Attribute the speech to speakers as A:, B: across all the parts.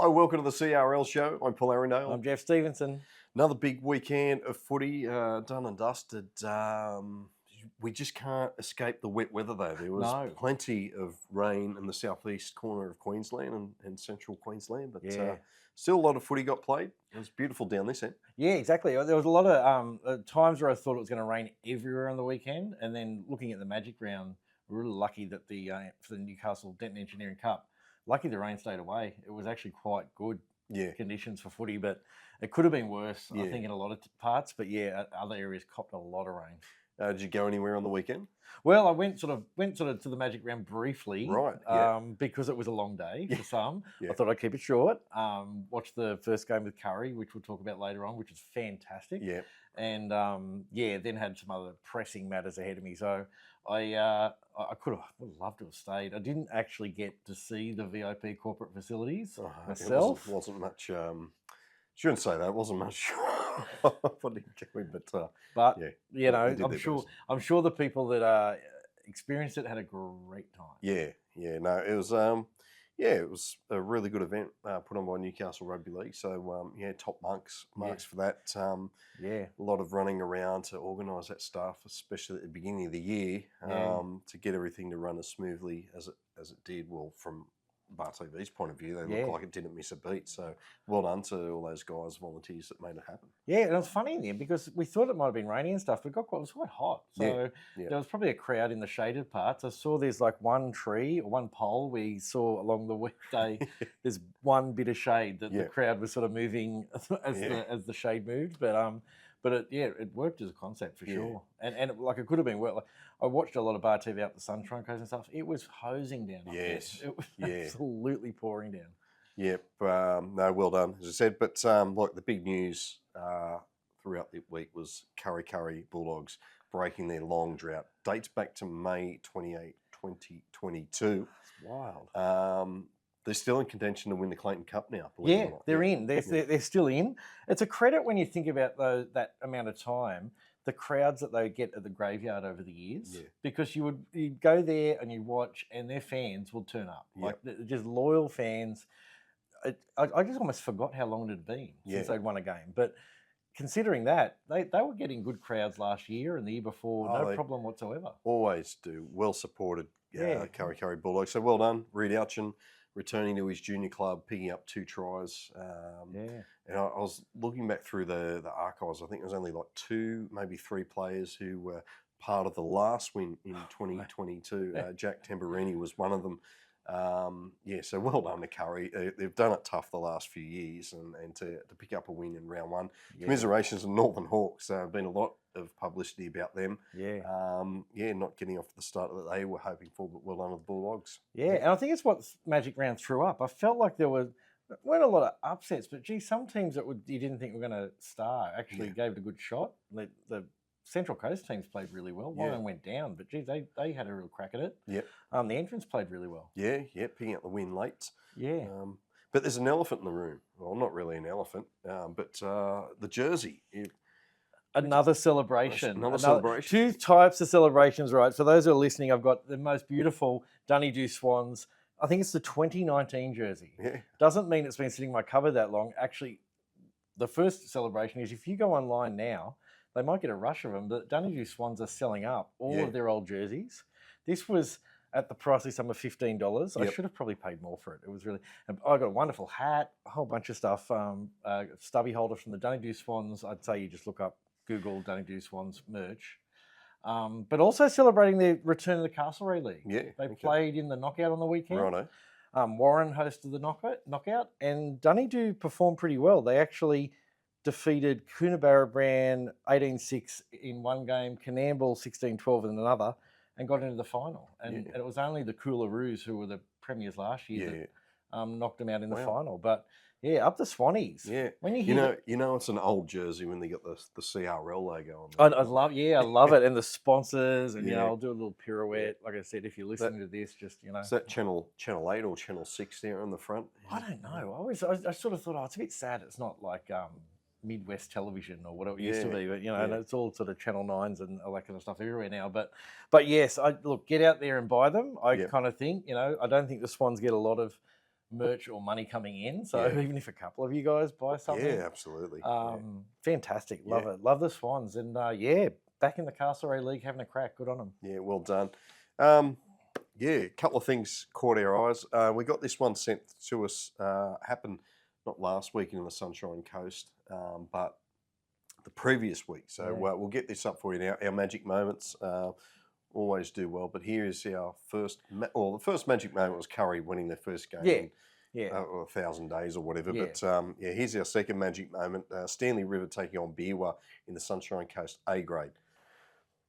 A: Hi, welcome to the CRL Show. I'm Paul Arandale.
B: I'm Geoff Stevenson.
A: Another big weekend of footy done and dusted. We just can't escape the wet weather, though. There was plenty of rain in the southeast corner of Queensland and central Queensland, but still a lot of footy got played. It was beautiful down this end.
B: Yeah, exactly. There was a lot of times where I thought it was going to rain everywhere on the weekend, and then looking at the Magic round, we're really lucky that for the Newcastle Denton Engineering Cup, lucky the rain stayed away. It was actually quite good conditions for footy, but it could have been worse, I think, in a lot of parts. But other areas copped a lot of rain.
A: Did you go anywhere on the weekend?
B: Well, I went sort of to the Magic round briefly,
A: right?
B: Because it was a long day for some. I thought I'd keep it short. Watched the first game with Kurri, which we'll talk about later on, which is fantastic.
A: Yeah,
B: and then had some other pressing matters ahead of me. So I would have loved to have stayed. I didn't actually get to see the VIP corporate facilities myself.
A: It wasn't much. Shouldn't say that. It wasn't much.
B: But you know, I'm sure the people that experienced it had a great time.
A: No, it was it was a really good event put on by Newcastle Rugby League. So top marks for that. A lot of running around to organise that stuff, especially at the beginning of the year, to get everything to run as smoothly as it did. Well, from BarTV's point of view, they looked like it didn't miss a beat. So well done to all those guys, volunteers that made it happen.
B: Yeah, and it was funny in the end because we thought it might have been raining and stuff, but it was quite hot. So there was probably a crowd in the shaded parts. I saw there's like one tree or one pole we saw along the weekday. There's one bit of shade that the crowd was sort of moving as the shade moved. But it worked as a concept for sure. And it could have been well. I watched a lot of BarTV out the Sunshine Coast and stuff. It was hosing down.
A: Yes.
B: It was absolutely pouring down.
A: Yep. No, well done, as I said. But the big news throughout the week was Kurri Kurri Bulldogs breaking their long drought. Dates back to May 28, 2022.
B: It's wild.
A: They're still in contention to win the Clayton Cup now.
B: They're in. They're still in. It's a credit when you think about that amount of time, the crowds that they get at the graveyard over the years, because you'd go there and you watch, and their fans will turn up, just loyal fans. I just almost forgot how long it had been since they'd won a game, but considering that, they were getting good crowds last year and the year before, no problem whatsoever.
A: Always do. Well supported, Kurri Kurri Bulldogs. So well done, Reid Ouchen, returning to his junior club, picking up 2 tries. And I was looking back through the archives. I think there was only like 2, maybe 3 players who were part of the last win in 2022. Jack Tamburini was one of them. So well done to Kurri. They've done it tough the last few years, and to pick up a win in round 1. Commiserations to Northern Hawks. Been a lot of publicity about them. Not getting off the start that they were hoping for, but well done to the Bulldogs.
B: And I think it's what Magic round threw up. I felt like there weren't a lot of upsets, but some teams that you didn't think were going to star actually gave it a good shot. The Central Coast teams played really well. One went down, but they had a real crack at it. The entrance played really well.
A: Picking up the win late. But there's an elephant in the room. Well, not really an elephant, but the jersey.
B: Another celebration. Another 2 types of celebrations, right? For those who are listening, I've got the most beautiful Dunedoo Swans. I think it's the 2019 jersey. Doesn't mean it's been sitting in my cupboard that long. Actually, the first celebration is if you go online now, they might get a rush of them, but Dunedoo Swans are selling up all of their old jerseys. This was at the price sum of $15. I should have probably paid more for it. It was really... I got a wonderful hat, a whole bunch of stuff, stubby holder from the Dunedoo Swans. I'd say you just look up, Google Dunedoo Swans merch. But also celebrating their return to the Castlereagh League. They played in the knockout on the weekend.
A: Righto.
B: Warren hosted the knockout, and Dunedoo performed pretty well. They actually defeated Coonabarabran 18-6 in one game, Canamble 16-12 in another, and got into the final. And it was only the Coolaroos, who were the premiers last year, that knocked them out in the final. But up the Swannies. When you
A: know, it's an old jersey when they got the CRL logo
B: on. I love it, and the sponsors, and I'll do a little pirouette. Like I said, if you're listening to this, just
A: Is that channel 8 or channel 6 there on the front?
B: I don't know. I sort of thought, it's a bit sad. It's not like Midwest television or whatever it used to be, but and it's all sort of Channel 9s and all that kind of stuff everywhere now. But yes, get out there and buy them. I kind of think, I don't think the Swans get a lot of merch or money coming in. So even if a couple of you guys buy something.
A: Yeah, absolutely.
B: Fantastic. Love it. Love the Swans. And back in the Castlereagh League having a crack. Good on them.
A: Yeah, well done. A couple of things caught our eyes. We got this one sent to us, happened not last week in the Sunshine Coast, but the previous week. So we'll get this up for you now. Our magic moments always do well, but here is our first, the first magic moment was Kurri winning their first game. Or 1,000 days or whatever. Yeah. But here's our second magic moment. Stanley River taking on Beerwah in the Sunshine Coast A grade.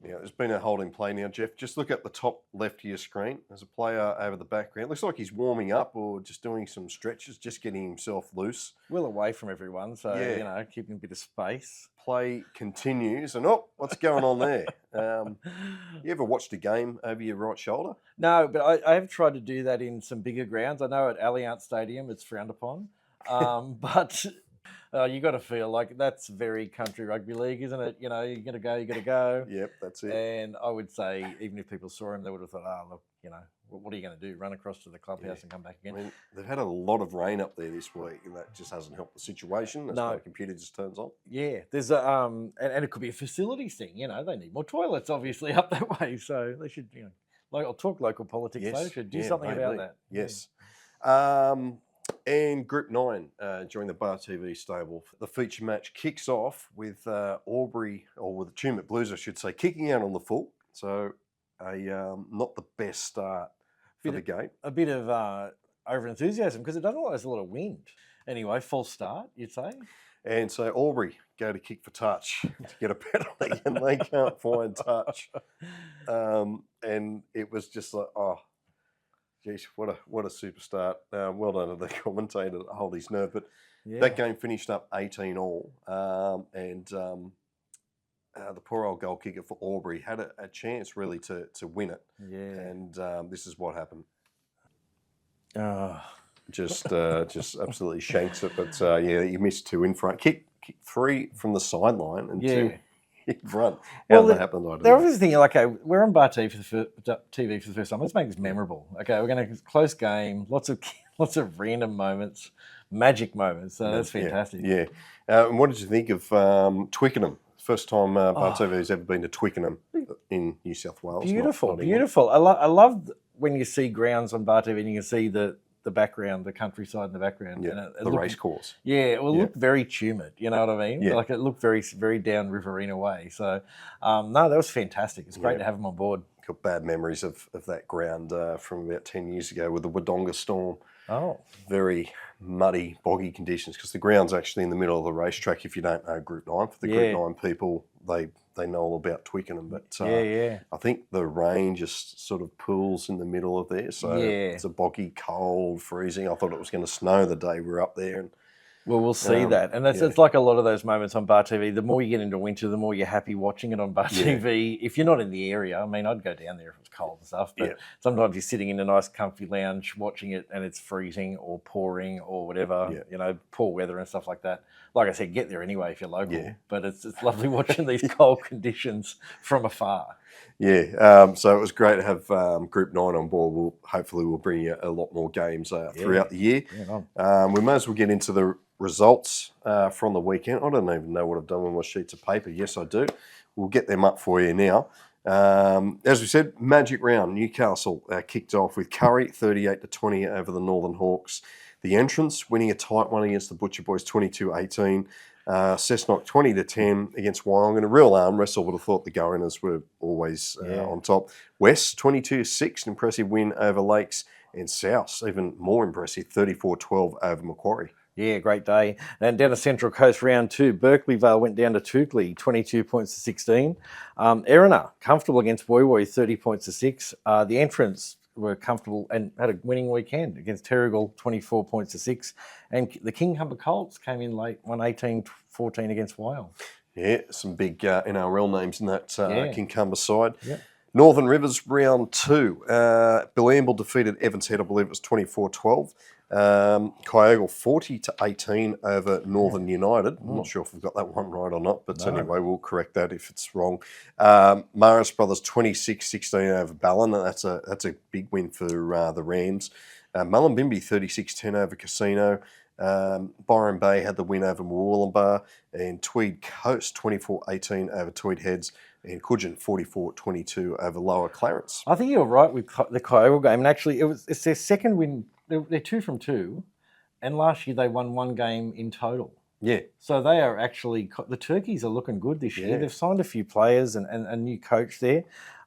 A: There's been a holding play now, Geoff. Just look at the top left of your screen. There's a player over the background. Looks like he's warming up or just doing some stretches, just getting himself loose.
B: Well away from everyone, so, keeping a bit of space.
A: Play continues, and what's going on there? You ever watched a game over your right shoulder?
B: No, but I have tried to do that in some bigger grounds. I know at Allianz Stadium it's frowned upon, but... you got to feel like that's very country rugby league, isn't it? You got to go.
A: Yep, that's it.
B: And I would say, even if people saw him, they would have thought, look, what are you going to do? Run across to the clubhouse and come back again?
A: I mean, they've had a lot of rain up there this week, and that just hasn't helped the situation. That's why the computer just turns on.
B: Yeah, there's and it could be a facilities thing. They need more toilets, obviously, up that way. So they should, I'll talk local politics. Yes. They should do something about that.
A: Yes. And Group 9 during the BarTV stable. The feature match kicks off with Albury, or with the Tumut Blues, I should say, kicking out on the full. So not the best start for the game.
B: A bit of over-enthusiasm because it doesn't look like there's a lot of wind. Anyway, false start, you'd say?
A: And so Albury go to kick for touch to get a penalty and they can't find touch. And it was just like, geez, what a super start. Well done to the commentator to hold his nerve. But that game finished up 18-all. And the poor old goal kicker for Albury had a chance really to win it. Yeah. And this is what happened. Just absolutely shanks it. But he missed two in front. Kick three from the sideline and two in front. How that happened, I don't know.
B: They're obviously thinking, okay, we're on BarTV for the first time. Let's make this memorable. Okay, we're going to close game, lots of random moments, magic moments. So that's fantastic.
A: Yeah. And what did you think of Twickenham? First time BarTV has ever been to Twickenham in New South Wales.
B: Beautiful. I love when you see grounds on BarTV and you can see the background, the countryside in the background.
A: Yeah, and the race course.
B: Yeah, it will look very tumid, you know what I mean? Yeah. Like it looked very, very down Riverina way. So, that was fantastic. It's great to have them on board.
A: Got bad memories of that ground from about 10 years ago with the Wodonga storm.
B: Oh.
A: Very muddy, boggy conditions because the ground's actually in the middle of the racetrack. If you don't know Group 9, for the Group 9 people, they know all about Twickenham. But I think the rain just sort of pools in the middle of there. So it's a boggy, cold, freezing. I thought it was going to snow the day we were up there. And
B: well, we'll see that. And it's like a lot of those moments on BarTV. The more you get into winter, the more you're happy watching it on BarTV. Yeah. If you're not in the area, I mean, I'd go down there if it's cold and stuff. But sometimes you're sitting in a nice comfy lounge watching it and it's freezing or pouring or whatever, poor weather and stuff like that. Like I said, get there anyway if you're local. Yeah. But it's lovely watching these cold conditions from afar.
A: Yeah, so it was great to have Group 9 on board. Hopefully we'll bring you a lot more games throughout the year. Yeah, we may as well get into the results from the weekend. I don't even know what I've done with my sheets of paper. Yes, I do. We'll get them up for you now. As we said, magic round. Newcastle kicked off with Kurri 38-20 over the Northern Hawks. The entrance winning a tight one against the Butcher Boys 22-18. Cessnock 20-10 against Wyong. A real arm wrestle. Would have thought the Goaners were always on top. West 22-6, an impressive win over Lakes. And South, even more impressive, 34-12 over Macquarie.
B: Yeah, great day. And down to Central Coast round 2, Berkeley Vale went down to Toukley, 22 points to 16. Erina, comfortable against Woy Woy, 30 points to 6. The entrants were comfortable and had a winning weekend against Terrigal, 24 points to 6. And the King Humber Colts came in late, won 18-14 against Wyong.
A: Yeah, some big NRL names in that King Humber side. Yeah. Northern Rivers round 2. Billamble defeated Evans Head, I believe it was 24-12. Kyogle 40-18 over Northern United. I'm not sure if we've got that one right or not, but anyway, we'll correct that if it's wrong. Maris Brothers 26-16 over Ballon. That's a big win for the Rams. Mullumbimby 36-10 over Casino. Byron Bay had the win over Mooloolaba, and Tweed Coast 24-18 over Tweed Heads, and Coogin 44-22 over Lower Clarence.
B: I think you're right with the Kyogle game, and actually it's their second win. They're 2 from 2, and last year they won 1 game in total.
A: Yeah.
B: So they are actually, the Turkeys are looking good this year. They've signed a few players and a new coach there.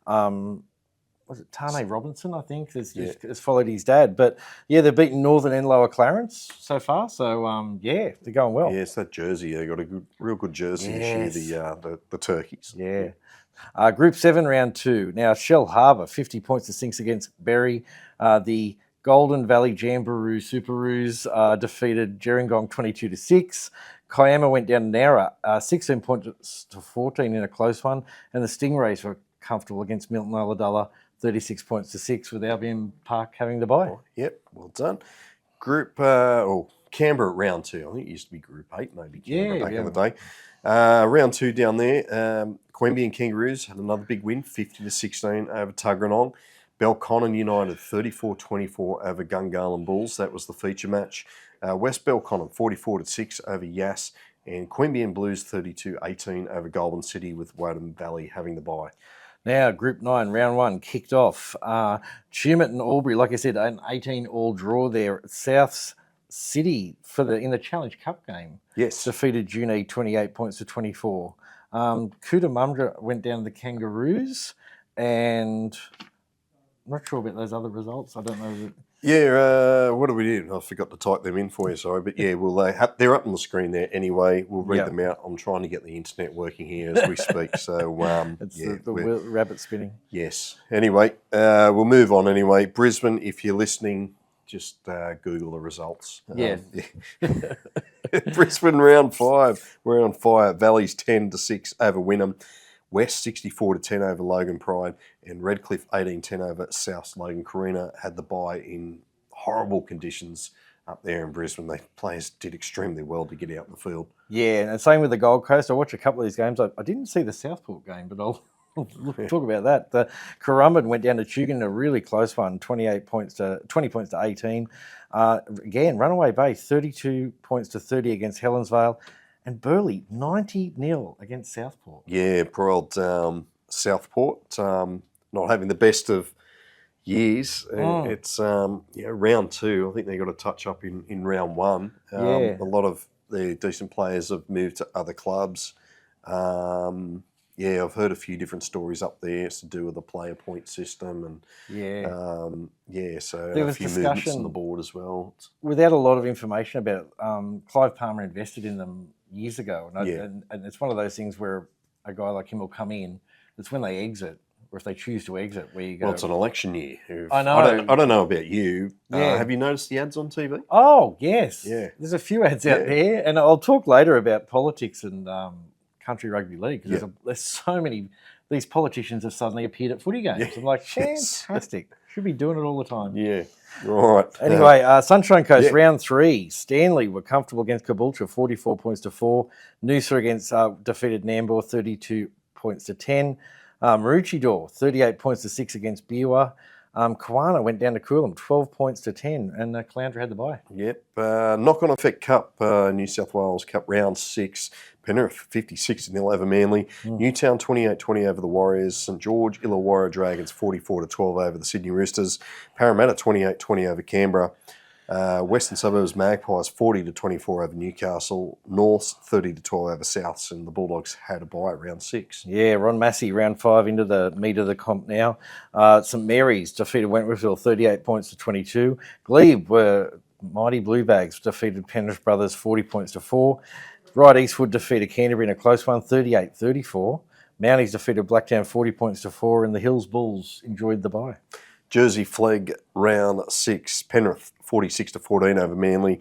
B: Was it Tane Robinson, I think, has followed his dad. But, yeah, they've beaten Northern and Lower Clarence so far. So, they're going well.
A: Yeah, it's that jersey. They got a real good jersey this year, the Turkeys.
B: Yeah. Group 7, round 2. Now, Shell Harbour, 50 points to 6 against Berry. The Golden Valley Jamboree Superoos defeated Gerringong 22-6. Kiama went down to Nowra, 16 points to 14 in a close one. And the Stingrays were comfortable against Milton Ulladulla, 36 points to 6, with Albion Park having the bye.
A: Yep, well done. Group, Canberra round 2. I think it used to be Group 8, maybe. Canberra back in the day. Round 2 down there. Queanbeyan Kangaroos had another big win, 50-16 over Tuggeranong. Belconnen United 34-24 over Gungahlin Bulls. That was the feature match. West Belconnen 44-6 over Yass, and Queanbeyan Blues 32-18 over Goulburn City, with Woden Valley having the bye.
B: Now, Group 9, round 1 kicked off. Tumut and Albury, like I said, an 18-all draw there. South City in the Challenge Cup game.
A: Yes.
B: Defeated Junee 28 points to 24. Cootamundra went down to the Kangaroos, and I'm not sure about those other results. I don't know.
A: Yeah, what do we do? I forgot to type them in for you, sorry. But yeah, they're up on the screen there anyway. We'll read them out. I'm trying to get the internet working here as we speak. So
B: it's the rabbit spinning.
A: Yes. Anyway, we'll move on anyway. Brisbane, if you're listening, just Google the results. Brisbane round 5. We're on fire. Valleys 10-6 over Wynnum. West 64-10 over Logan Pride, and Redcliffe 18-10 over South Logan. Carina had the bye in horrible conditions up there in Brisbane. The players did extremely well to get out in the field. Yeah,
B: and same with the Gold Coast. I watched a couple of these games. I didn't see the Southport game, but I'll talk about that. The Currumbin went down to Tugun in a really close one, 20 points to 18. Again, Runaway Bay 32 points to 30 against Helensvale. And Burleigh, 90-0 against Southport.
A: Yeah, poor old Southport, not having the best of years. It's round 2. I think they got a touch up in round 1. A lot of the decent players have moved to other clubs. I've heard a few different stories up there. It's to do with the player point system, and so there was a few movements on the board as well.
B: Without a lot of information about it, Clive Palmer invested in them years ago, and it's one of those things where a guy like him will come in. It's when they exit, or if they choose to exit, where you go.
A: Well, it's an election year.
B: I know.
A: I don't know about you. Have you noticed the ads on TV?
B: Oh yes. Yeah. There's a few ads out there, and I'll talk later about politics and Country Rugby League, because there's so many. These politicians have suddenly appeared at footy games. I'm like, fantastic. Should be doing it all the time.
A: Yeah. Right.
B: Anyway, Sunshine Coast, round 3. Stanley were comfortable against Caboolture, 44 points to 4. Noosa defeated Nambour, 32 points to 10. Maroochydore, 38 points to 6 against Biwa. Kawana went down to Coolum, 12 points to 10, and Caloundra had the bye.
A: Yep. Knock-on Effect Cup, New South Wales Cup, round 6. Penrith 56-0 over Manly. Newtown 28-20 over the Warriors. St George Illawarra Dragons 44-12 over the Sydney Roosters. Parramatta 28-20 over Canberra. Western Suburbs Magpies 40-24 over Newcastle. North 30-12 over Souths, and the Bulldogs had a bye at round 6.
B: Yeah, Ron Massey, round 5 into the meat of the comp now. St Mary's defeated Wentworthville 38 points to 22. Glebe were mighty Blue Bags, defeated Penrith Brothers 40 points to 4. Right Eastwood defeated Canterbury in a close one, 38-34. Mounties defeated Blacktown 40 points to 4, and the Hills Bulls enjoyed the bye.
A: Jersey Flegg round 6. Penrith 46-14 over Manly.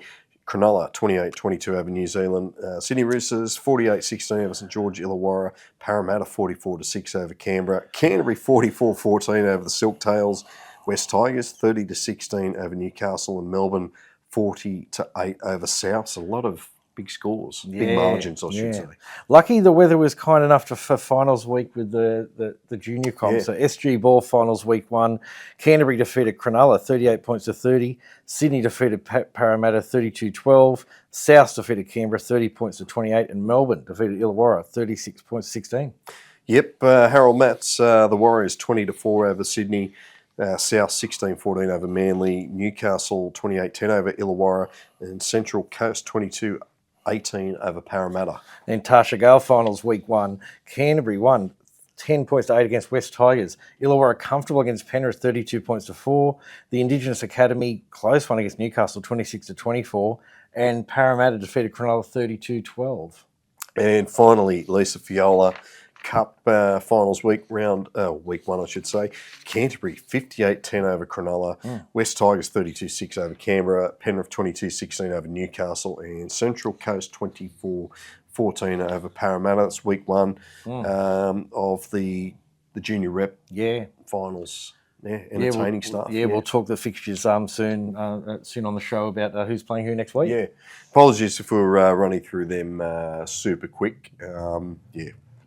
A: Cronulla 28-22 over New Zealand. Sydney Roosters 48-16 over St George Illawarra. Parramatta 44-6 over Canberra. Canterbury 44-14 over the Silk Tails. West Tigers 30-16 over Newcastle, and Melbourne 40-8 over South. So a lot of big scores, big margins, I should say.
B: Lucky the weather was kind enough for finals week with the junior comp. So SG Ball finals week 1. Canterbury defeated Cronulla 38-30. Sydney defeated Parramatta 32-12. South defeated Canberra 30-28, and Melbourne defeated Illawarra 36-16.
A: Yep, Harold Matts, the Warriors 20-4 over Sydney. South 16-14 over Manly. Newcastle 28-10 over Illawarra, and Central Coast 22-18 over Parramatta.
B: Then Tarsha Gale finals week 1. Canterbury won 10-8 against West Tigers. Illawarra comfortable against Penrith 32-4. The Indigenous Academy close one against Newcastle 26-24, and Parramatta defeated Cronulla 32-12.
A: And finally, Lisa Fiola Cup finals week 1, I should say. Canterbury 58-10 over Cronulla. West Tigers 32-6 over Canberra. Penrith 22-16 over Newcastle, and Central Coast 24-14 over Parramatta. That's week 1 of the junior rep finals. Yeah, entertaining stuff.
B: Yeah, we'll talk the fixtures soon on the show about who's playing who next week.
A: Yeah, apologies if we're running through them super quick.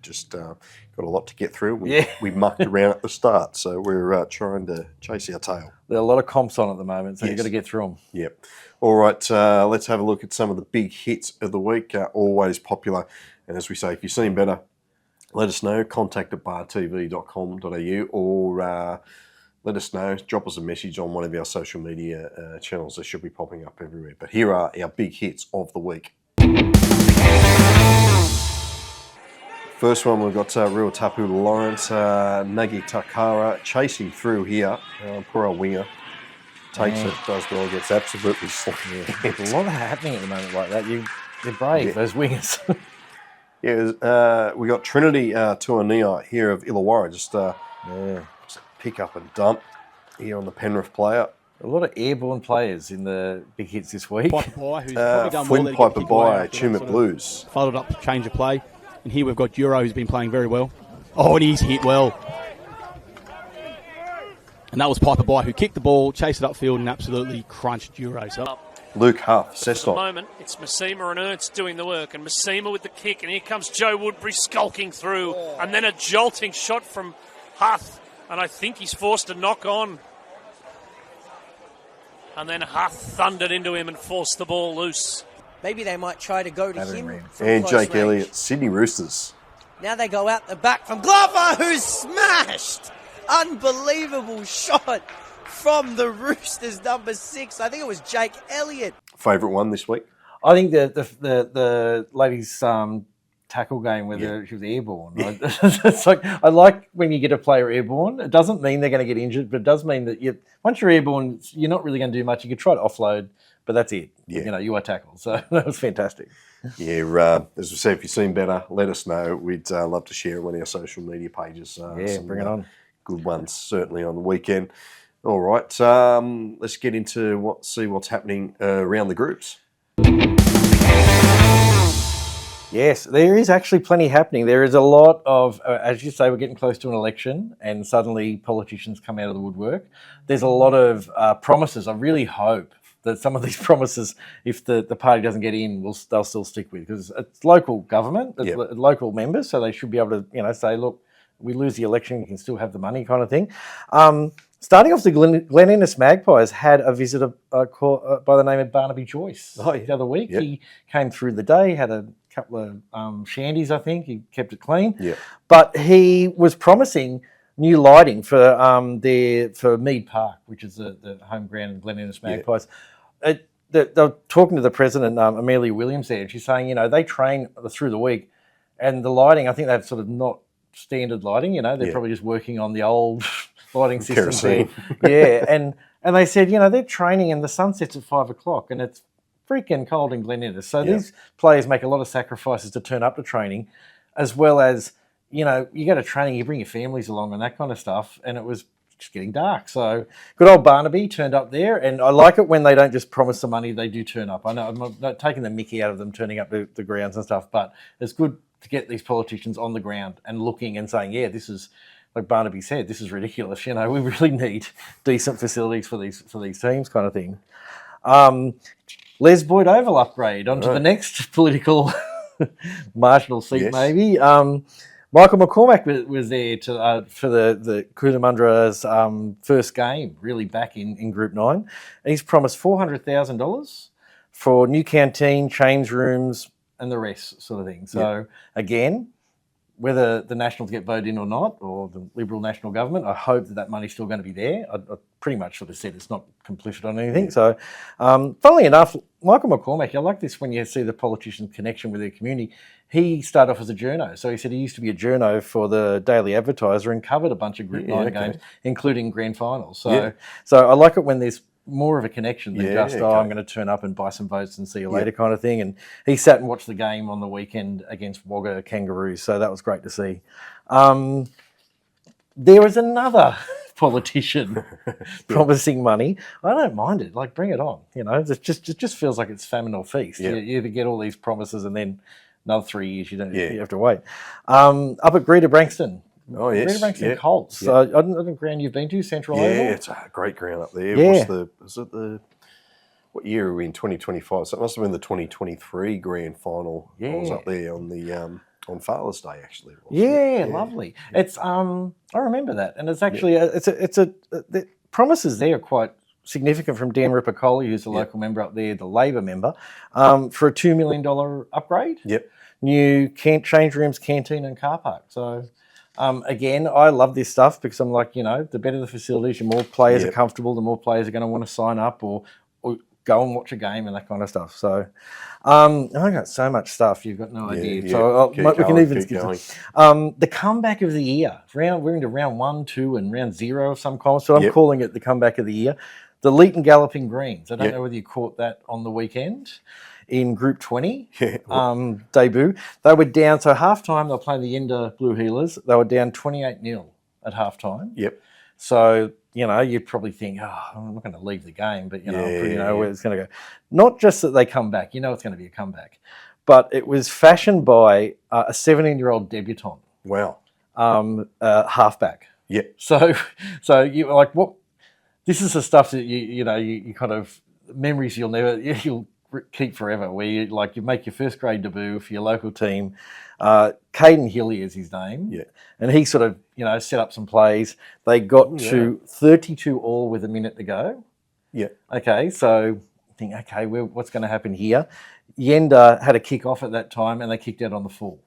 A: Just got a lot to get through. We mucked around at the start, so we're trying to chase our tail.
B: There are a lot of comps on at the moment, so you've got to get through them.
A: Yep. All right, let's have a look at some of the big hits of the week. Always popular. And as we say, if you've seen better, let us know. Contact at bartv.com.au, or let us know. Drop us a message on one of our social media channels. They should be popping up everywhere. But here are our big hits of the week. First one, we've got Ruatapu Lawrence, Nagi Takara chasing through here. Poor old winger takes it, does well, gets absolutely slammed.
B: There's a lot happening at the moment like that. They're brave, those wingers.
A: We got Trinity Tuania here of Illawarra, just pick up and dump here on the Penrith player.
B: A lot of airborne players in the big hits this week.
C: Piper By, who's probably done
A: Flynn
C: well
A: Piper By, Tumut Blues.
C: Followed up change of play. And here we've got Euro, who's been playing very well. Oh, and he's hit well. And that was Piper By, who kicked the ball, chased it upfield, and absolutely crunched Euro. So
A: Luke Huff, Cessnock.
D: At the moment, it's Massima and Ernst doing the work, and Massima with the kick, and here comes Joe Woodbury skulking through, and then a jolting shot from Huth, and I think he's forced to knock on. And then Huth thundered into him and forced the ball loose.
E: Maybe they might try to go to him.
A: And Jake Elliott, Sydney Roosters.
E: Now they go out the back from Glover, who's smashed. Unbelievable shot from the Roosters, number 6. I think it was Jake Elliott.
A: Favourite one this week?
B: I think the ladies' tackle game where she was airborne. Right? It's like, I like when you get a player airborne. It doesn't mean they're going to get injured, but it does mean that once you're airborne, you're not really going to do much. You can try to offload, but that's it.
A: Yeah.
B: You are tackled. So that was fantastic.
A: Yeah, as we said, if you've seen better, let us know. We'd love to share it on our social media pages.
B: Bring it on.
A: Good ones, certainly on the weekend. All right, let's get into see what's happening around the groups.
B: Yes, there is actually plenty happening. There is a lot of, as you say, we're getting close to an election and suddenly politicians come out of the woodwork. There's a lot of promises. I really hope that some of these promises, if the party doesn't get in, they'll still stick with, because it's local government, it's local members, so they should be able to say, look, we lose the election, you can still have the money kind of thing. Starting off, the Glen Innes Magpies had a visitor by the name of Barnaby Joyce the other week. Yep. He came through the day, had a couple of shandies, I think. He kept it clean.
A: Yep. But
B: he was promising new lighting for Mead Park, which is the home ground of Glen Innes Magpies. They're talking to the president, Amelia Williams, there, and she's saying, they train through the week, and the lighting, I think they've sort of not standard lighting, they're probably just working on the old lighting system. And they said, they're training and the sun sets at 5 o'clock and it's freaking cold in Glen Innes. So these players make a lot of sacrifices to turn up to training, as well as, you go to training, you bring your families along and that kind of stuff. And it was just getting dark. So good old Barnaby turned up there, and I like it when they don't just promise the money, they do turn up. I know I'm not taking the mickey out of them turning up to the grounds and stuff, but it's good to get these politicians on the ground and looking and saying, yeah, this is, like Barnaby said, this is ridiculous. You know, we really need decent facilities for these teams, kind of thing. Les Boyd Oval upgrade onto the next political marginal seat, maybe. Michael McCormack was there for the Coonamundra's first game, really back in Group 9. And he's promised $400,000 for new canteen, change rooms, and the rest sort of thing. So, again, whether the Nationals get voted in or not, or the Liberal National Government, I hope that money's still going to be there. I pretty much sort of said it's not complicit on anything. So, funnily enough, Michael McCormack, I like this when you see the politician's connection with their community. He started off as a journo. So he said he used to be a journo for the Daily Advertiser and covered a bunch of Group 9 games, including grand finals. So, so I like it when there's more of a connection than just, I'm going to turn up and buy some votes and see you later kind of thing. And he sat and watched the game on the weekend against Wagga Kangaroos. So that was great to see. There was another politician promising money. I don't mind it. Like, bring it on. You know, it just feels like it's famine or feast. You either get all these promises and then another 3 years you have to wait. Up at Greta Brankston.
A: Oh, yes.
B: Greta Brankston Colts. So I don't know the ground you've been to, Central Oval?
A: Yeah, it's a great ground up there.
B: Yeah.
A: What year are we in? 2025? So it must have been the 2023 grand final. I was up there on the on Father's Day, actually.
B: Lovely. It's I remember that, and it's actually the promises there are quite significant from Dan Ripper-Coley, who's the local member up there, the Labor member, for a $2 million upgrade. New change rooms, canteen, and car park. So. Again, I love this stuff because I'm like, you know, the better the facilities, the more players are comfortable, the more players are going to want to sign up or go and watch a game and that kind of stuff. So I got so much stuff, you've got no idea. So we can even skip the comeback of the year. We're into round 1, 2, and round 0 of some kind. So I'm calling it the comeback of the year. The Leeton Galloping Greens. I don't know whether you caught that on the weekend. In Group 20 debut. They were down, so half-time, they were playing the Yenda Blue Heelers. They were down 28-0 at half-time. So, you know, you'd probably think, I'm not going to leave the game, but, you know, I pretty know where it's going to go. Not just that they come back, you know it's going to be a comeback, but it was fashioned by a 17-year-old debutante.
A: Wow.
B: Halfback. So you like, what? This is the stuff that you kind of, memories you'll keep forever, where you make your first grade debut for your local team. Caden Hilly is his name, and he sort of set up some plays. They got to 32 all with a minute to go. Okay, so I think, what's going to happen here? Yenda had a kick off at that time, and they kicked out on the full.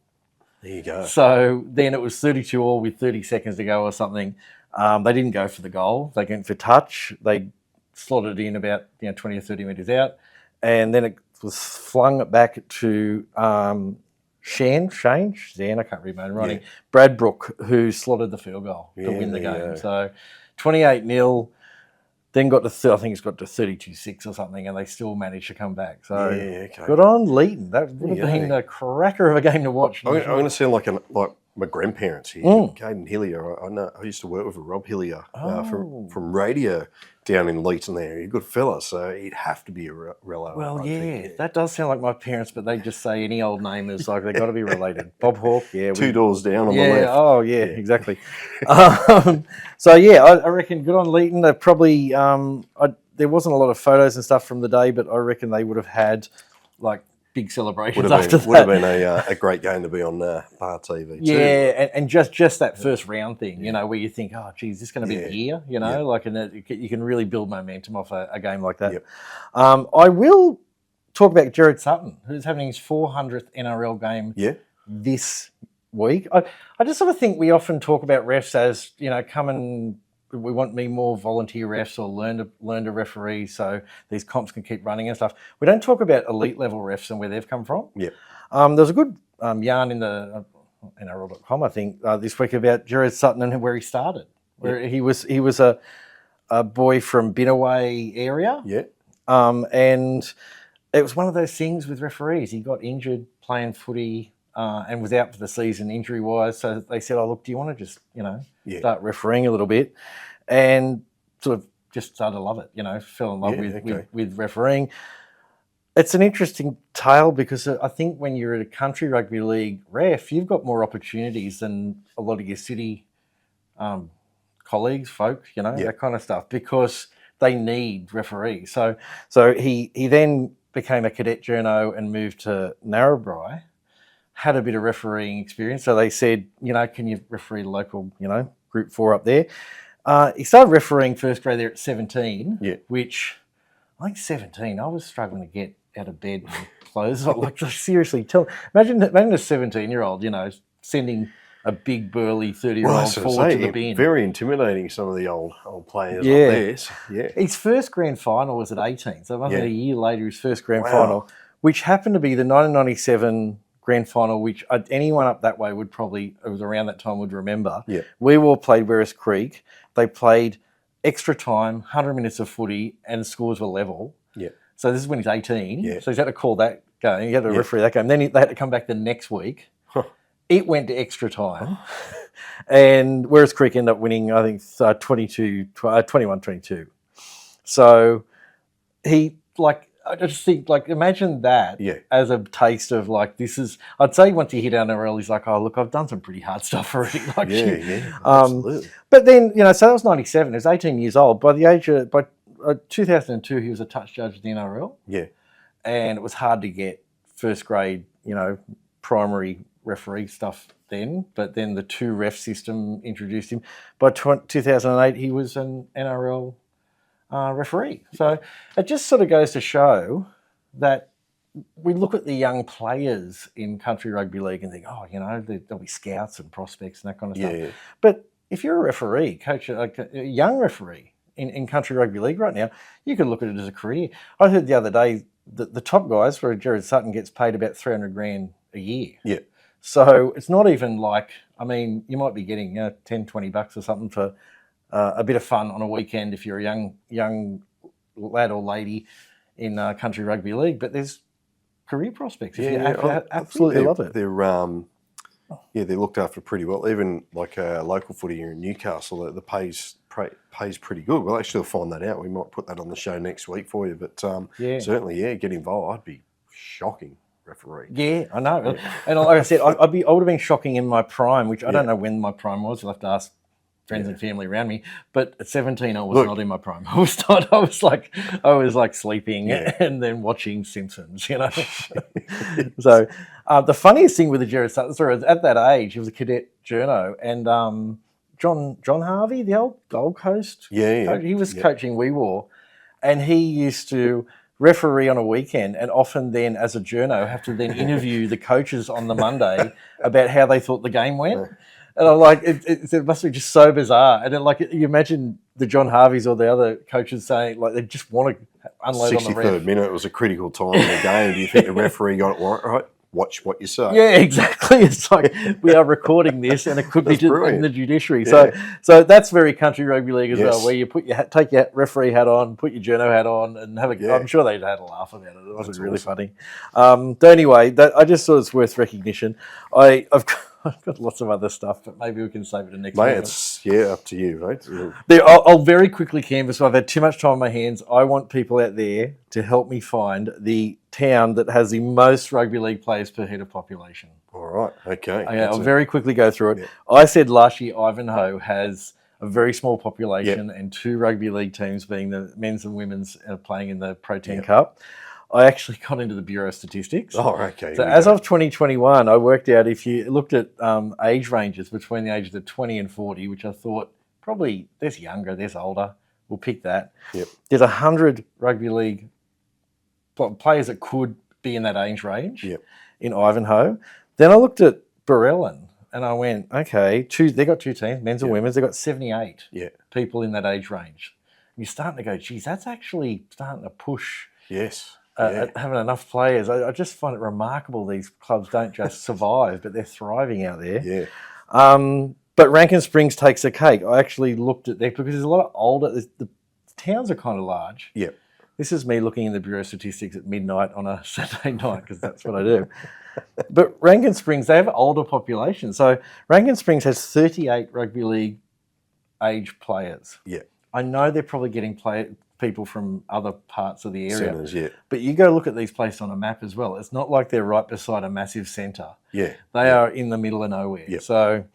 A: There you go.
B: So then it was 32 all with 30 seconds to go or something. They didn't go for the goal. They went for touch. They slotted in about 20 or 30 metres out. And then it was flung back to Shane, I can't read my own writing, Bradbrook, who slotted the field goal to win the game. So 28-0, then got to, I think it's got to 32-6 or something, and they still managed to come back. So good on Leeton. That would have been a cracker of a game to watch.
A: I'm going to sound like my grandparents here. Caden Hillier, I used to work with Rob Hillier from radio down in Leeton there. He's a good fella, so he'd have to be a relative.
B: Well, that does sound like my parents, but they just say any old name is like they've got to be related. Bob Hawke,
A: 2 doors down on the left.
B: Oh, yeah, exactly. So, I reckon good on Leeton. They probably, there wasn't a lot of photos and stuff from the day, but I reckon they would have had, like, big celebrations after that.
A: Would have been a great game to be on BarTV too.
B: And just that first round thing, where you think, oh, geez, this is going to be the year, and you can really build momentum off a game like that. I will talk about Jared Sutton, who's having his 400th NRL game this week. I just sort of think we often talk about refs as, we want more volunteer refs or learn to referee so these comps can keep running and stuff. We don't talk about elite level refs and where they've come from. There's a good yarn in the NRL.com, I think, this week about Jared Sutton and where he started. Where he was a boy from Binnaway area. And it was one of those things with referees. He got injured playing footy and was out for the season injury-wise. So they said, oh, look, do you want to just, start refereeing a little bit? and sort of just started to love it, fell in love with refereeing. It's an interesting tale because I think when you're at a country rugby league ref, you've got more opportunities than a lot of your city colleagues, folk, that kind of stuff, because they need referees. So he then became a cadet journo and moved to Narrabri, had a bit of refereeing experience. So they said, can you referee the local, Group 4 up there? He started refereeing first grade there at 17, which I think 17, I was struggling to get out of bed and clothes. Like seriously, imagine a 17-year-old, sending a big burly 30-year-old forward to the bin.
A: Very intimidating, some of the old players up there. Yeah.
B: His first grand final was at 18, so it a year later his first grand final, which happened to be the 1997 grand final, which anyone up that way would probably, it was around that time, would remember.
A: Yeah.
B: We all played Werris Creek. They played extra time, 100 minutes of footy, and the scores were level.
A: Yeah.
B: So this is when he's 18.
A: Yeah.
B: So he's had to call that game. He had to referee that game. Then they had to come back the next week. It went to extra time. And Werris Creek ended up winning, I think, 21-22. So he, I just think, imagine that as a taste of, this is, I'd say once he hit NRL, he's like, oh, look, I've done some pretty hard stuff already.
A: Absolutely.
B: But then, so that was 97. He was 18 years old. By 2002, he was a touch judge at the NRL.
A: Yeah.
B: And it was hard to get first grade, primary referee stuff then. But then the 2-ref system introduced him. By 2008, he was an NRL referee. So it just sort of goes to show that we look at the young players in country rugby league and think, there'll be scouts and prospects and that kind of stuff.
A: Yeah.
B: But if you're a referee, coach, a young referee in country rugby league right now, you could look at it as a career. I heard the other day that the top guys, for Jared Sutton, gets paid about $300,000 a year.
A: Yeah.
B: So it's not even you might be getting $10, $20 or something for a bit of fun on a weekend if you're a young lad or lady in country rugby league. But there's career prospects. I absolutely love it.
A: They're looked after pretty well. Even local footy here in Newcastle, the pays pretty good. We'll actually find that out. We might put that on the show next week for you. But certainly, get involved. I'd be shocking referee.
B: Yeah, I know. Yeah. And like I said, I would have been shocking in my prime, which I don't know when my prime was. You'll have to ask friends and family around me. But at 17, I was not in my prime. I was not. I was like sleeping and then watching Simpsons, So the funniest thing with the Jared Sutton story was at that age, he was a cadet journo, and John Harvey, the old Gold Coast coach, he was coaching Wee War, and he used to referee on a weekend, and often then as a journo have to then interview the coaches on the Monday about how they thought the game went. And I'm like, it must be just so bizarre. And then, you imagine the John Harveys or the other coaches saying, they just want to unload on the ref.
A: 63rd minute, it was a critical time in the game. Do you think the referee got it right? Watch what you say.
B: Yeah, exactly. It's like we are recording this, and it could be in the judiciary. So that's very country rugby league as well, where you take your referee hat on, put your journo hat on, and have a. I'm sure they'd had a laugh about it. It was really funny. So anyway, I just thought it's worth recognition. I've got lots of other stuff, but maybe we can save it the next week.
A: It's up to you, right?
B: I'll very quickly canvass. I've had too much time on my hands. I want people out there to help me find the town that has the most rugby league players per head of population.
A: All right, okay.
B: I'll very quickly go through it. Yeah. I said last year Ivanhoe has a very small population and 2 rugby league teams, being the men's and women's, playing in the Pro 10 Cup. I actually got into the Bureau of Statistics.
A: Oh, okay.
B: So as of 2021, I worked out, if you looked at age ranges between the ages of 20 and 40, which I thought probably there's younger, there's older, we'll pick that.
A: Yep.
B: There's 100 rugby league players that could be in that age range in Ivanhoe. Then I looked at Barellan and I went, okay, they got 2 teams, men's and women's. They've got 78 people in that age range. And you're starting to go, geez, that's actually starting to push.
A: Yes.
B: Having enough players. I just find it remarkable these clubs don't just survive, but they're thriving out there.
A: Yeah.
B: But Rankin Springs takes a cake. I actually looked at there because there's a lot of older. The towns are kind of large.
A: Yeah.
B: This is me looking in the Bureau of Statistics at midnight on a Saturday night because that's what I do. But Rankin Springs, they have an older population. So Rankin Springs has 38 rugby league age players.
A: Yeah.
B: I know they're probably getting people from other parts of the area.
A: Centres, yeah.
B: But you go look at these places on a map as well. It's not like they're right beside a massive centre.
A: Yeah.
B: They are in the middle of nowhere.
A: Yeah.
B: So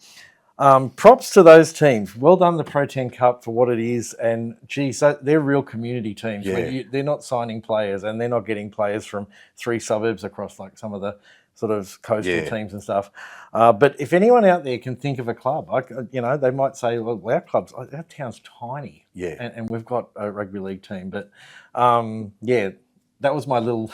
B: props to those teams. Well done, the Pro 10 Cup, for what it is. And, geez, they're real community teams.
A: Yeah.
B: They're not signing players, and they're not getting players from 3 suburbs across like some of the sort of coastal teams and stuff. But if anyone out there can think of a club, they might say, well, our town's tiny.
A: Yeah.
B: And we've got a rugby league team. But, that was my little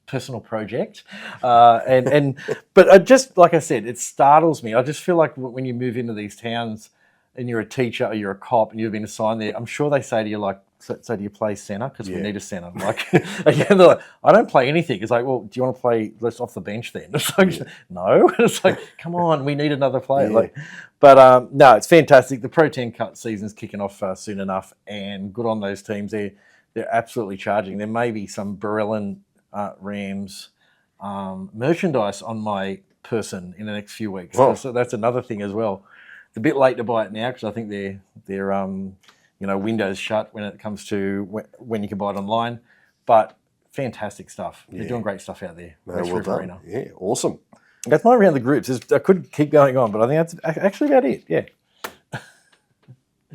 B: personal project. But just like I said, it startles me. I just feel like when you move into these towns and you're a teacher or you're a cop and you've been assigned there, I'm sure they say to you, like, so do you play centre? Because we need a centre. Like, again, they're like, I don't play anything. It's like, well, do you want to play less off the bench then? It's like, no. It's like, come on, we need another player.
A: Yeah.
B: No, it's fantastic. The Pro 10 Cup season's kicking off soon enough, and good on those teams. They're absolutely charging. There may be some Barellan Rams merchandise on my person in the next few weeks.
A: Oh.
B: So that's another thing as well. It's a bit late to buy it now because I think they're windows shut when it comes to when you can buy it online. But fantastic stuff. They're doing great stuff out there.
A: Well done. Arena. Yeah, awesome.
B: That's my round the groups. I could keep going on, but I think that's actually about it. Yeah.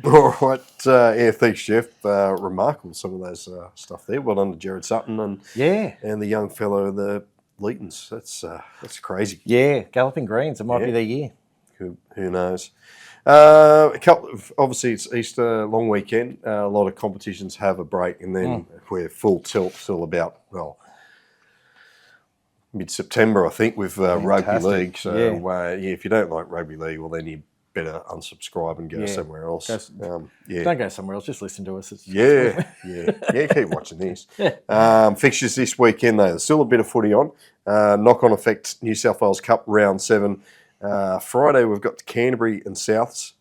A: All right. Thanks, Geoff. Remarkable, some of those stuff there. Well done to Jared Sutton and the young fellow, the Leetons. That's crazy.
B: Yeah, Galloping Greens. It might be their year.
A: Who knows? A couple of, obviously it's Easter, long weekend. A lot of competitions have a break, and then we're full tilt till about mid-September, I think, with Rugby League. So if you don't like Rugby League, well then you better unsubscribe and go somewhere else.
B: Don't go somewhere else. Just listen to us.
A: Keep watching this. Fixtures this weekend though. There's still a bit of footy on. Knock-on effect. New South Wales Cup round 7. Friday we've got Canterbury and Souths,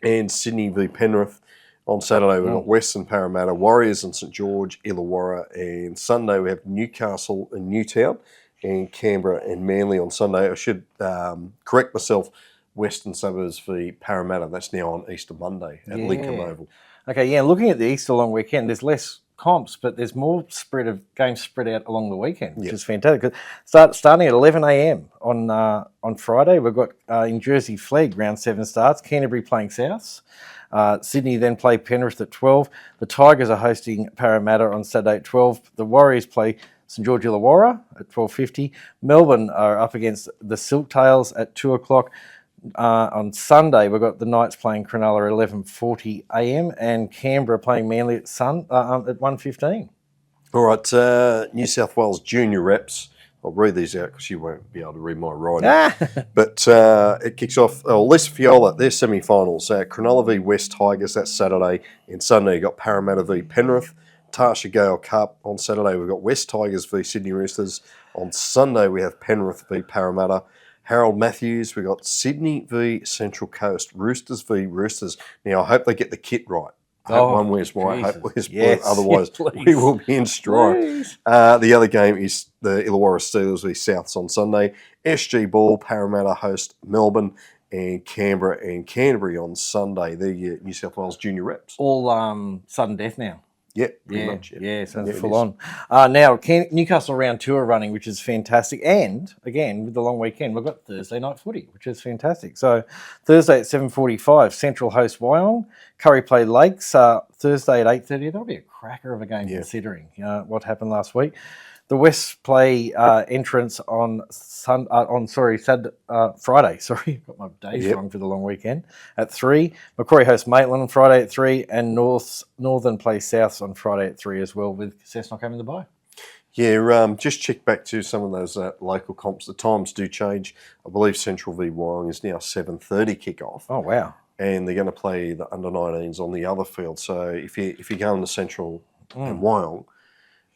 A: and Sydney v Penrith. On Saturday we've got Western Parramatta, Warriors and St George, Illawarra, and Sunday we have Newcastle and Newtown, and Canberra and Manly on Sunday. I should correct myself. Western Suburbs v Parramatta. That's now on Easter Monday at Lincoln Oval.
B: Okay, looking at the Easter long weekend, there's less comps, but there's more spread of games spread out along the weekend, which is fantastic. Starting at 11 a.m. on Friday, we've got in Jersey Flegg, round 7 starts. Canterbury playing Souths. Sydney then play Penrith at 12. The Tigers are hosting Parramatta on Saturday at 12. The Warriors play St George Illawarra at 12:50. Melbourne are up against the Silktails at 2 o'clock. On Sunday, we've got the Knights playing Cronulla at 11:40 a.m. and Canberra playing Manly at 1:15.
A: All right, New South Wales junior reps. I'll read these out because you won't be able to read my writing. But it kicks off, Les Fiola, their semi-finals. Cronulla v West Tigers, that's Saturday. And Sunday, you've got Parramatta v Penrith. Tarsha Gale Cup. On Saturday, we've got West Tigers v Sydney Roosters. On Sunday, we have Penrith v Parramatta. Harold Matthews, we got Sydney v Central Coast, Roosters v Roosters. Now, I hope they get the kit right. I hope one wears white, I hope wears blue. Otherwise, we will be in strife. The other game is the Illawarra Steelers v Souths on Sunday. SG Ball, Parramatta host Melbourne, and Canberra and Canterbury on Sunday. They're your New South Wales junior reps.
B: All sudden death now.
A: Yeah, pretty much.
B: So it's full on. Now, Newcastle round 2 are running, which is fantastic. And, again, with the long weekend, we've got Thursday night footy, which is fantastic. So, Thursday at 7:45, Central host Wyong. Kurri play Lakes Thursday at 8:30. That'll be a cracker of a game considering what happened last week. The West play entrance on Friday. Sorry, got my days wrong for the long weekend. At 3, Macquarie host Maitland on Friday at 3, and Northern play Souths on Friday at 3 as well, with Cessnock having the bye.
A: Yeah, just check back to some of those local comps. The times do change. I believe Central v Wyong is now 7:30 kickoff.
B: Oh wow!
A: And they're going to play the under-19s on the other field. So if you're going to Central and Wyong,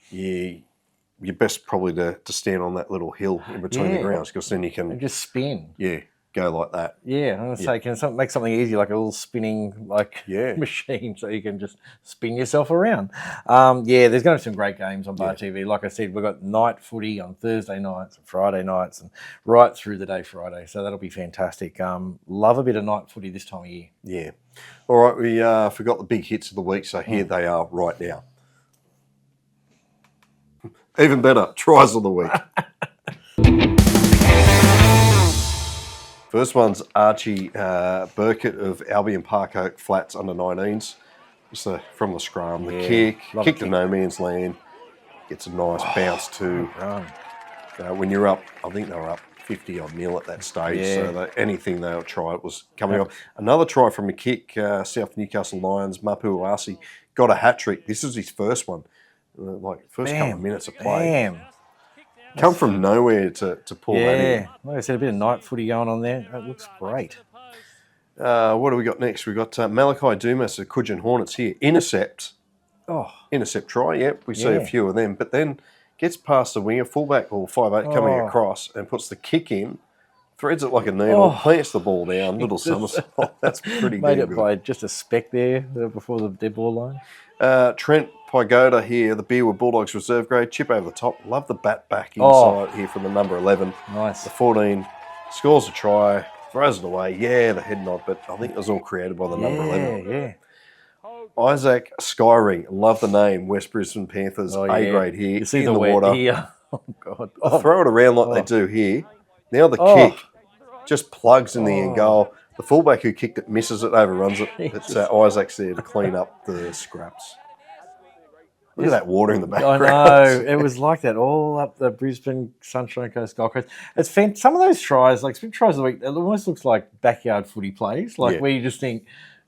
A: you're best probably to stand on that little hill in between the grounds, because then you can
B: just spin.
A: Yeah, go like that.
B: Yeah, I'm going to say, can make something easy, like a little spinning machine, so you can just spin yourself around. There's going to be some great games on BarTV. Like I said, we've got night footy on Thursday nights and Friday nights and right through the day Friday, so that'll be fantastic. Love a bit of night footy this time of year.
A: Yeah. All right, we forgot the big hits of the week, so here they are right now. Even better, tries of the week. First one's Archie Burkett of Albion Park Oak Flats under 19s. Just from the scrum, the kick to no man's land. Gets a nice bounce too. When you're up, I think they were up 50-odd nil at that stage, so anything they'll try it was coming off. Another try from a kick, South Newcastle Lions, Mapu Uasi got a hat-trick. This is his first one, couple of minutes of play. Come from nowhere to pull that in.
B: Like I said, a bit of night footy going on there. That looks great.
A: What do we got next? We've got Malachi Dumas of Coogin Hornets here. Intercept. Intercept try, we see a few of them. But then gets past the winger, fullback or 5'8", coming across and puts the kick in, threads it like a needle, plants the ball down, little somersault. That's pretty good.
B: Made it by just a speck there before the dead ball line.
A: Trent Pygoda here, the Beerwood Bulldogs reserve grade, chip over the top. Love the bat back inside here from the number 11.
B: Nice.
A: The 14 scores a try, throws it away. Yeah, the head nod, but I think it was all created by the number 11.
B: Yeah.
A: Isaac Skyring, love the name, West Brisbane Panthers, A grade here.
B: You see
A: in
B: the
A: water.
B: Here. Oh, God.
A: Throw it around like they do here. Now the kick just plugs in the end goal. The fullback who kicked it misses it, overruns it. It's Isaac's there to clean up the scraps. Look at that water in the background.
B: I know. It was like that all up the Brisbane Sunshine Coast Gold Coast. It's some of those tries, like some tries of the week, it almost looks like backyard footy plays, where you just think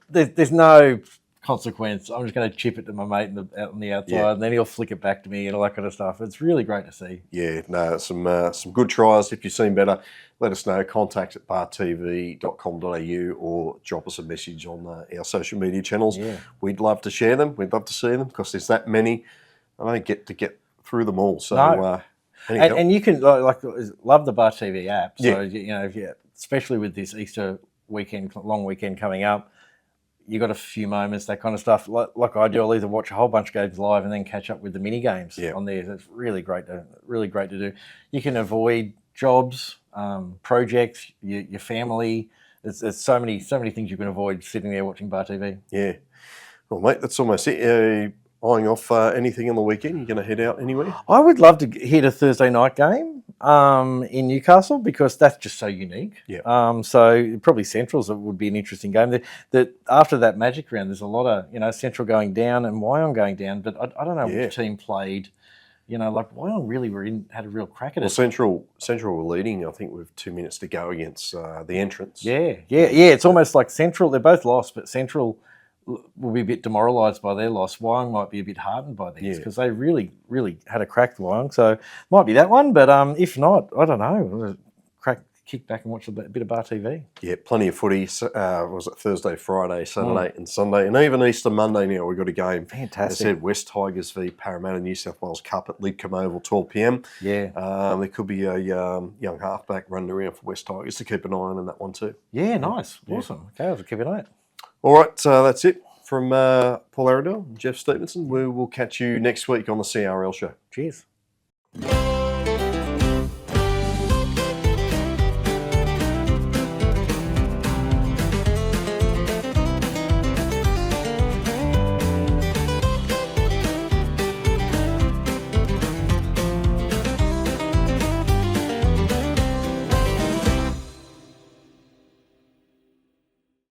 B: there's no consequence. I'm just going to chip it to my mate out on the outside, and then he'll flick it back to me and all that kind of stuff. It's really great to see. Yeah, no, some good tries. If you've seen better, let us know. Contact at bartv.com.au or drop us a message on our social media channels. Yeah. We'd love to share them. We'd love to see them because there's that many. I don't get through them all. So, and you can love the BarTV app. So especially with this Easter weekend, long weekend coming up. You got a few moments, that kind of stuff. Like I do, I'll either watch a whole bunch of games live and then catch up with the mini games on there. That's really great to do. You can avoid jobs, projects, your family. There's so many things you can avoid sitting there watching BarTV. Yeah. Well, mate, that's almost it. Eyeing off anything on the weekend? You're going to head out anywhere? I would love to hit a Thursday night game in Newcastle because that's just so unique. Yeah. So probably Central's would be an interesting game. That after that Magic round, there's a lot of Central going down and Wyong going down, but I don't know which team played. Wyong really had a real crack at it. Central were leading, I think, with 2 minutes to go against the entrants. Yeah. It's almost like Central. They're both lost, but Central will be a bit demoralised by their loss. Wyong might be a bit heartened by theirs because they really, really had a crack, Wyong. So might be that one, but if not, I don't know. Kick back and watch a bit of BarTV. Yeah, plenty of footy. Was it Thursday, Friday, Saturday and Sunday, and even Easter Monday now we've got a game. Fantastic. As I said, West Tigers v Parramatta New South Wales Cup at Lidcombe Oval, 12 p.m. Yeah. There could be a young halfback running around for West Tigers to keep an eye on that one too. Yeah, nice. Awesome. Okay, I'll keep an eye on it. All right, that's it from Paul Arandale and Geoff Stevenson. We will catch you next week on the CRL Show. Cheers.